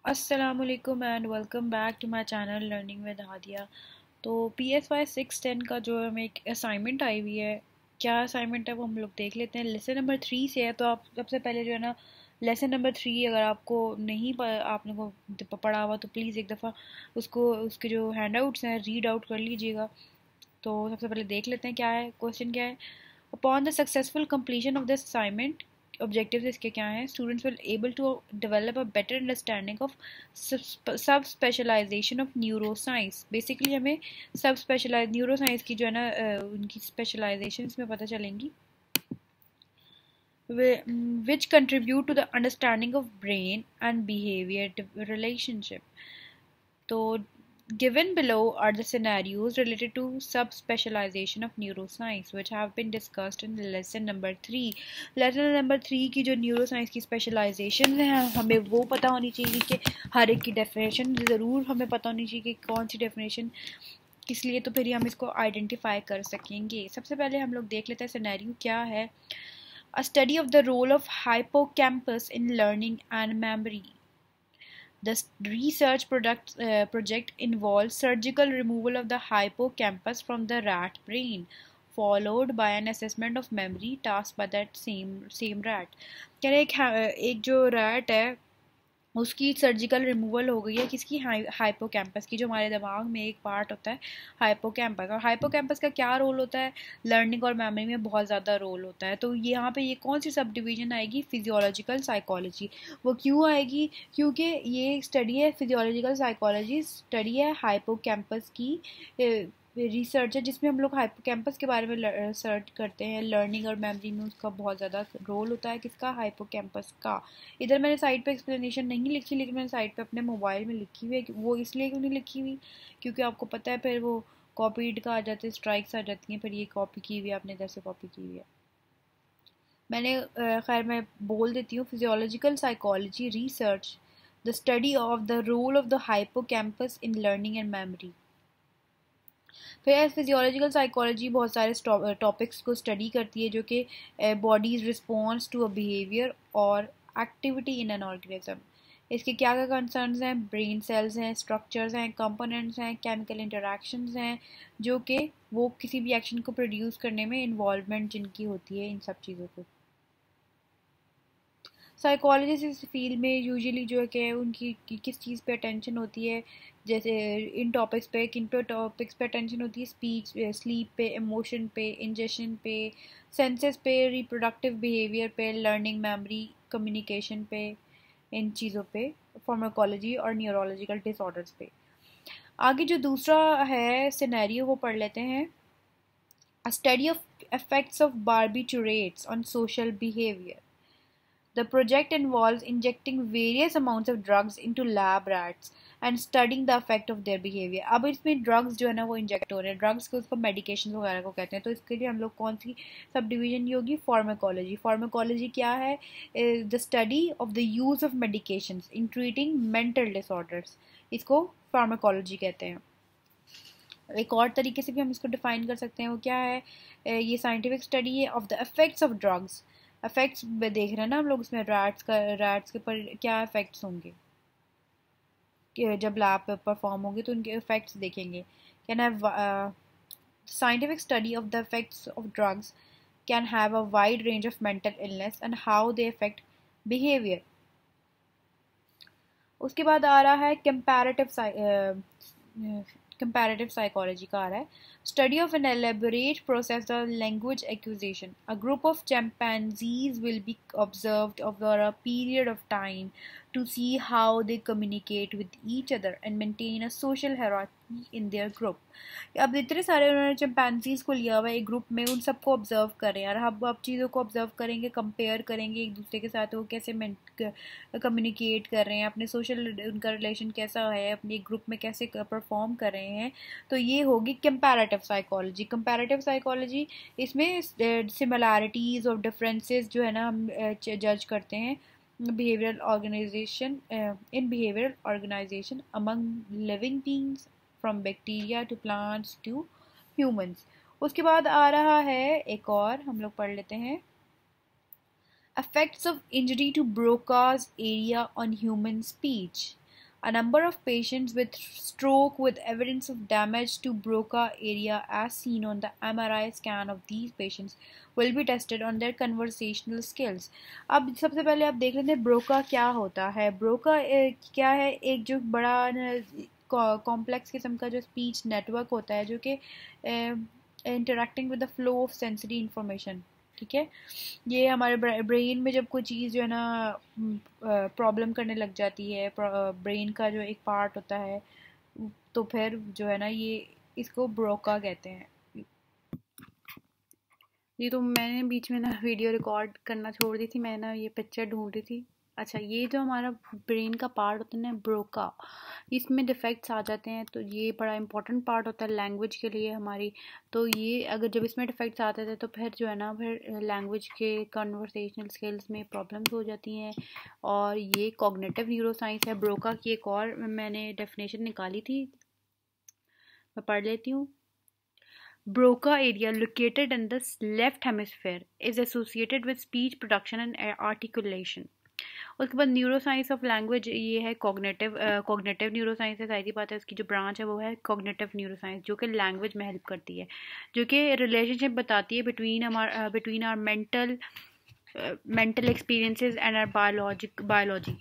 अस्सलामुअलैकुम and welcome back to my channel learning with Hadiya. तो PSY 610 का जो हमें एक असाइनमेंट आई हुई है, क्या असाइनमेंट है वो हम लोग देख लेते हैं। लेसन नंबर 3 से है, तो आप सबसे पहले जो है ना लेसन नंबर 3 अगर आपको नहीं आपने को पढ़ा हुआ तो प्लीज़ एक दफ़ा उसको उसके जो हैंड आउट्स हैं रीड आउट कर लीजिएगा। तो सबसे पहले देख लेते हैं क्या है, क्वेश्चन क्या है। Upon the successful completion of this assignment, objectives इसके क्या हैं। Students will able to develop a better understanding of sub specialization of neuro science. Basically हमें सब स्पेशलाइज न्यूरो साइंस की जो है ना उनकी स्पेशलाइजेशन इसमें पता चलेंगी, which contribute to the understanding of brain and behavior relationship. So, given below are the scenarios related to subspecialization of neuroscience which have been discussed in lesson number 3. Lesson number 3 की जो neuroscience की specialization है हमें वो पता होनी चाहिए कि हर एक की definition ज़रूर हमें पता होनी चाहिए कि कौन सी definition किस लिए, तो फिर हम इसको आइडेंटिफाई कर सकेंगे। सबसे पहले हम लोग देख लेते हैं सिनेरियो क्या है। A study of the role of hippocampus in learning and memory. The project involves surgical removal of the hippocampus from the rat brain, followed by an assessment of memory tasked by that same rat. कह रहे एक जो rat है उसकी surgical removal हो गई है, किसकी, हाइपोकैम्पस की। जो हमारे दिमाग में एक पार्ट होता है हाइपोकैम्पस, और हाइपोकैम्पस का क्या रोल होता है, लर्निंग और मेमोरी में बहुत ज़्यादा रोल होता है। तो ये यहाँ पे ये कौन सी सब डिवीजन आएगी, फिजियोलॉजिकल साइकोलॉजी। वो क्यों आएगी, क्योंकि ये स्टडी है फिजियोलॉजिकल साइकोलॉजी, स्टडी है हाइपोकैम्पस की रिसर्च है, जिसमें हम लोग हाइपोकैम्पस के बारे में सर्च करते हैं। लर्निंग और मेमोरी में उसका बहुत ज़्यादा रोल होता है, किसका, हाइपोकैम्पस का। इधर मैंने साइड पे एक्सप्लेनेशन नहीं लिखी, लेकिन मैंने साइड पे अपने मोबाइल में लिखी हुई है। वो इसलिए क्यों नहीं लिखी हुई, क्योंकि आपको पता है फिर वो कॉपीड का आ जाते हैं, स्ट्राइक्स आ जाती हैं, फिर ये कॉपी की हुई है, आपने इधर से कॉपी की हुई है। मैंने खैर मैं बोल देती हूँ, physiological psychology research the study of the role of the hippocampus in learning and memory. फिर फिजियोलॉजिकल साइकोलॉजी बहुत सारे टॉपिक्स को स्टडी करती है, जो कि body's response to a behaviour और एक्टिविटी इन एन ऑर्गेनिज्म। इसके क्या क्या कंसर्न्स हैं, ब्रेन सेल्स हैं, स्ट्रक्चर्स हैं, कंपोनेंट्स हैं, केमिकल इंटरेक्शंस हैं, जो कि वो किसी भी एक्शन को प्रोड्यूस करने में इन्वॉल्वमेंट जिनकी होती है, इन सब चीज़ों को। साइकोलॉजिस्ट इस फील्ड में यूजुअली जो है कि उनकी किस चीज़ पे अटेंशन होती है, जैसे इन टॉपिक्स पे, किन पे टॉपिक्स पे अटेंशन होती है, स्पीच, स्लीप पे, इमोशन पे, इंजेशन पे, सेंसेस पे, रिप्रोडक्टिव बिहेवियर पे, लर्निंग, मेमोरी, कम्युनिकेशन पे, इन चीज़ों पे, फार्माकोलॉजी और न्यूरोलॉजिकल डिसऑर्डर्स पे। आगे जो दूसरा है सिनेरियो वो पढ़ लेते हैं। A study of effects of barbiturates on social behaviour. The project involves injecting various amounts of drugs into lab rats and studying the effect of their behavior. अब इसमें ड्रग्स जो है ना वो इंजेक्ट हो रहे हैं, ड्रग्स को उसको मेडिकेशन वगैरह को कहते हैं। तो इसके लिए हम लोग कौन सी सब डिवीजन ये होगी, फार्माकोलॉजी। फार्माकोलॉजी क्या है, the study of the use of medications in treating mental disorders, इसको फार्माकोलॉजी कहते हैं। एक और तरीके से भी हम इसको डिफाइन कर सकते हैं, वो क्या है, ये साइंटिफिक स्टडी है of the effects of drugs. Effects देख रहे हैं ना हम लोग इसमें, रैट्स के ऊपर क्या इफेक्ट्स होंगे, कि जब लैब पे परफॉर्म होंगे तो उनके इफेक्ट्स देखेंगे। Can have scientific study of the effects of drugs can have a wide range of mental illness and how they affect behaviour. उसके बाद आ रहा है कंपैरेटिव साइकोलॉजी का आ रहा है। Study of an elaborate process the language acquisition. A group of chimpanzees will be observed over a period of time to see how they communicate with each other and maintain a social hierarchy in their group. अब इतने सारे उन्होंने chimpanzees को लिया हुआ है एक group में, उन सबको ऑब्जर्व करें यार। अब चीज़ों को ऑब्जर्व करेंगे, कंपेयर करेंगे एक दूसरे के साथ, वो कैसे कम्युनिकेट कर रहे हैं, अपने सोशल उनका रिलेशन कैसा है, अपने एक ग्रुप में कैसे परफॉर्म कर रहे हैं। तो ये होगी कंपैरेटिव साइकोलॉजी। कंपैरेटिव साइकोलॉजी इसमें सिमिलैरिटीज़ और डिफरेंसेस जो है ना हम जज करते हैं behavioral organization in behavioral organization among living beings from bacteria to plants to humans. उसके बाद आ रहा है एक और, हम लोग पढ़ लेते हैं, effects of injury to Broca's area on human speech. A number of patients with stroke with evidence of damage to Broca area as seen on the MRI scan of these patients will be tested on their conversational skills. अब सबसे पहले आप देख लेते हैं Broca क्या होता है. ब्रोका क्या है, एक जो बड़ा कॉम्प्लेक्स किस्म का जो स्पीच नेटवर्क होता है जो कि interacting with the flow of sensory information. ठीक है, ये हमारे ब्रेन में जब कोई चीज़ जो है ना प्रॉब्लम करने लग जाती है, ब्रेन का जो एक पार्ट होता है, तो फिर जो है ना ये इसको ब्रोका कहते हैं. ये तो मैंने बीच में ना वीडियो रिकॉर्ड करना छोड़ दी थी, मैं ना ये पिक्चर ढूंढ रही थी. अच्छा, ये जो हमारा ब्रेन का पार्ट होता है ना ब्रोका, इसमें डिफेक्ट्स आ जाते हैं तो ये बड़ा इंपॉर्टेंट पार्ट होता है लैंग्वेज के लिए हमारी. तो ये अगर जब इसमें डिफेक्ट्स आते थे तो फिर जो है ना फिर लैंग्वेज के कन्वर्सेशनल स्किल्स में प्रॉब्लम्स हो जाती हैं. और ये कॉग्निटिव न्यूरोसाइंस है. ब्रोका की एक और मैंने डेफिनेशन निकाली थी, मैं पढ़ लेती हूँ. Broca area located in the left hemisphere is associated with speech production and articulation. उसके बाद न्यूरोसाइंस ऑफ लैंग्वेज ये है कॉग्निटिव न्यूरोसाइंस है. सारी बात है, उसकी जो ब्रांच है वो है कॉग्निटिव न्यूरोसाइंस जो कि लैंग्वेज में हेल्प करती है, जो कि रिलेशनशिप बताती है between our mental experiences and our biology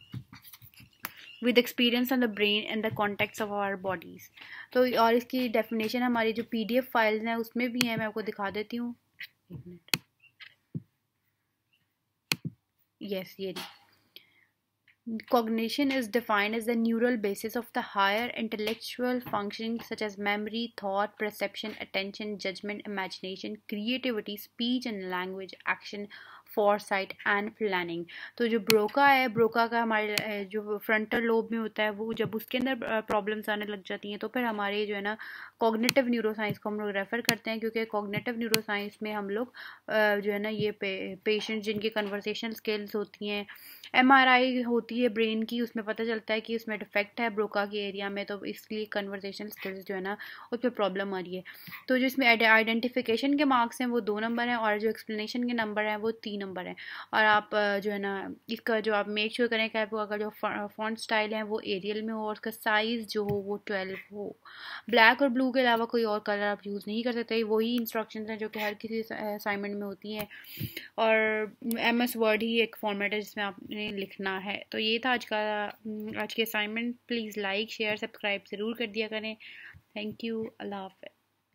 with experience on the brain and the context of our bodies. तो और इसकी डेफिनेशन हमारी जो PDF फाइल्स हैं उसमें भी है, मैं आपको दिखा देती हूँ. यस, ये Cognition is defined as the neural basis of the higher intellectual functioning such as memory, thought, perception, attention, judgment, imagination, creativity, speech and language, action, foresight and planning. तो जो ब्रोका है, ब्रोका का हमारे जो frontal lobe में होता है वो जब उसके अंदर प्रॉब्लम्स आने लग जाती हैं तो फिर हमारे जो है ना कॉग्निटिव न्यूरोसाइंस को हम लोग रेफ़र करते हैं, क्योंकि कॉग्निटिव न्यूरोसाइंस में हम लोग जो है ना ये पेशेंट जिनकी कन्वर्सेशनल स्किल्स होती हैं, MRI होती है ब्रेन की, उसमें पता चलता है कि उसमें डिफेक्ट है ब्रोका के एरिया में, तो इसलिए कन्वर्सेशनल स्किल्स जो है ना उस पर प्रॉब्लम आ रही है. तो जो इसमें आइडेंटिफिकेशन के मार्क्स हैं वो 2 नंबर हैं और जो एक्सप्लेनेशन के नंबर हैं वो 3 नंबर हैं. और आप जो है ना इसका जो आप मेक श्योर करें कि आपका जो फॉन्ट स्टाइल है वो एरियल में हो और उसका साइज़ जो हो वो 12 हो. ब्लैक और ब्लू के अलावा कोई और कलर आप यूज़ नहीं कर सकते. वही इंस्ट्रक्शंस हैं जो कि हर किसी असाइनमेंट में होती हैं. और MS वर्ड ही एक फॉर्मेट है जिसमें आपने लिखना है. तो ये था आज की assignment. Please like share subscribe ज़रूर कर दिया करें. Thank you. अल्लाह हाफ़िज़.